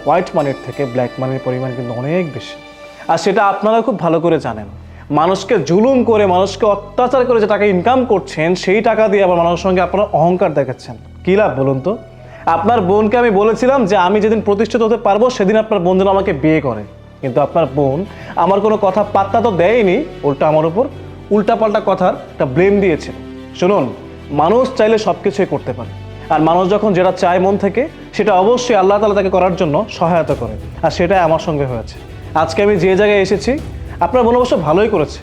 White মানির থেকে black মানির পরিমাণ কিন্তু অনেক বেশি। আর সেটা আপনারা খুব ভালো করে জানেন। মানুষকে জুলুম করে, মানুষকে অত্যাচার করে যে টাকা ইনকাম করছেন, সেই টাকা দিয়ে আবার মানুষের সঙ্গে আপনারা অহংকার দেখাচ্ছেন। কী লাভ বলুন তো? আপনার বোনকে আমি বলেছিলাম যে আমি যেদিন প্রতিষ্ঠিত হতে পারবো সেদিন আপনার বোন যেন আমাকে বিয়ে করে, কিন্তু আপনার বোন আমার কোনো কথা পাত্তা তো দেয়নি, উল্টা আমার উপর উল্টাপাল্টা কথার একটা ব্লেম দিয়েছে। শুনুন, মানুষ চাইলে সব কিছুই করতে পারে, আর মানুষ যখন যেটা চায় মন থেকে সেটা অবশ্যই আল্লাহ তাআলা তাকে করার জন্য সহায়তা করে, আর সেটাই আমার সঙ্গে হয়েছে। আজকে আমি যে জায়গায় এসেছি আপনার বোন অবশ্য ভালোই করেছে।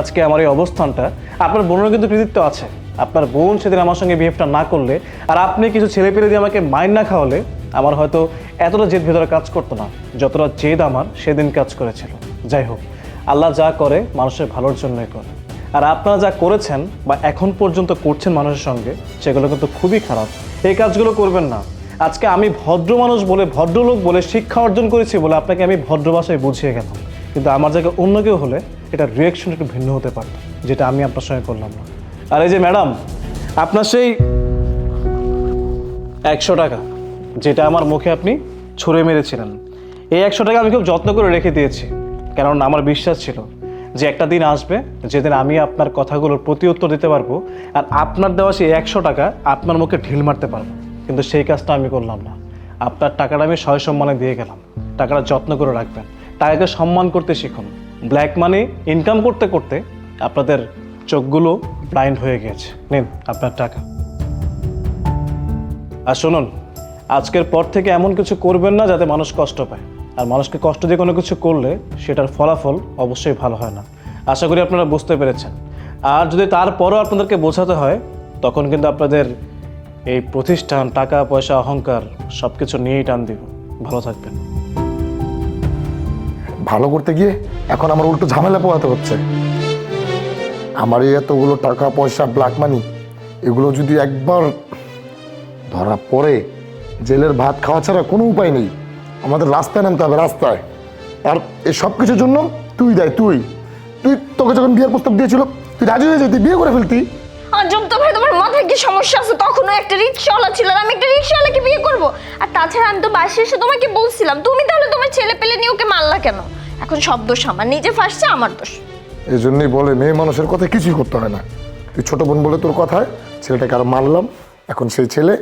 আজকে আমার এই অবস্থানটা, আপনার বোনের কিন্তু কৃতিত্ব আছে। আপনার বোন সেদিন আমার সঙ্গে বিহেভটা না করলে, আর আপনি কিছু ছেলে পেলে দিয়ে আমাকে মাইন্ড না খাওয়ালে, আমার হয়তো এতটা জেদ ভেতরে কাজ করতো না যতটা জেদ আমার সেদিন কাজ করেছিল। যাই হোক, আল্লাহ যা করে মানুষের ভালোর জন্যই করে। আর আপনারা যা করেছেন বা এখন পর্যন্ত করছেন মানুষের সঙ্গে, সেগুলো কিন্তু খুবই খারাপ। এই কাজগুলো করবেন না। আজকে আমি ভদ্র মানুষ বলে, ভদ্রলোক বলে, শিক্ষা অর্জন করেছি বলে আপনাকে আমি ভদ্র ভাষায় বুঝিয়ে গেলাম, কিন্তু আমার জায়গায় অন্য কেউ হলে এটা রিয়াকশন একটু ভিন্ন হতে পারত, যেটা আমি আপনার সঙ্গে করলাম না। আর এই যে ম্যাডাম, আপনার সেই 100 টাকা যেটা আমার মুখে আপনি ছুঁড়ে মেরেছিলেন, এই 100 টাকা আমি খুব যত্ন করে রেখে দিয়েছি, কারণ আমার বিশ্বাস ছিল যে একটা দিন আসবে যেদিন আমি আপনার কথাগুলোর প্রতি উত্তর দিতে পারবো, আর আপনার দেওয়া সেই 100 টাকা আপনার মুখে ঢিল মারতে পারবো। কিন্তু সেই কাজটা আমি করলাম না। আপনার টাকাটা আমি সসম্মানে দিয়ে গেলাম। টাকাটা যত্ন করে রাখবেন, টাকাকে সম্মান করতে শিখুন। ব্ল্যাক মানি ইনকাম করতে করতে আপনাদের চোখগুলো ব্লাইন্ড হয়ে গিয়েছে। নিন আপনার টাকা। আর শুনুন, আজকের পর থেকে এমন কিছু করবেন না যাতে মানুষ কষ্ট পায়। আর মানুষকে কষ্ট দিয়ে কোনো কিছু করলে সেটার ফলাফল অবশ্যই ভালো হয় না। আশা করি আপনারা বুঝতে পেরেছেন। আর যদি তারপরও আপনাদেরকে বোঝাতে হয়, তখন কিন্তু আপনাদের এই প্রতিষ্ঠান, টাকা পয়সা, অহংকার সব কিছু নিয়েই টান দিব। ভালো থাকবেন। ভালো করতে গিয়ে এখন আমার উল্টো ঝামেলা পোহাতে হচ্ছে। আমার এই এতগুলো টাকা পয়সা, ব্ল্যাক মানি, এগুলো যদি একবার ধরা পড়ে, জেলের ভাত খাওয়া ছাড়া কোনো উপায় নেই। আমাদের রাস্তায় নামতে হবে, রাস্তায়। আর এই সব কিছুর জন্য তুই দেয়। তুই তোকে যখন বিয়ের প্রস্তাব দিয়েছিল, তুই রাজি হয়ে যেতি, বিয়ে করে ফেলতি। আজব তো ভাই, তোমার মাথায় কি সমস্যা আছে? তখনও একটা রিক্সাওয়ালা ছিল, আর আমি একটা রিক্সাওয়ালাকে বিয়ে করব? আর তাছাড়া আমি তো বাসে এসে তোমাকে বলছিলাম, তুমি তাহলে তোমার ছেলে পেলে নিয়ে ওকে মারলা কেন? এখন সব দোষ আমার, নিজে ফাঁসছে, আমার দোষ। এই জন্যই বলে মেয়ে মানুষের কথা কিছুই করতে হয় না। তুই ছোট বোন বলে তোর কথায় ছেলেটাকে আরো মারলাম, এখন সেই ছেলে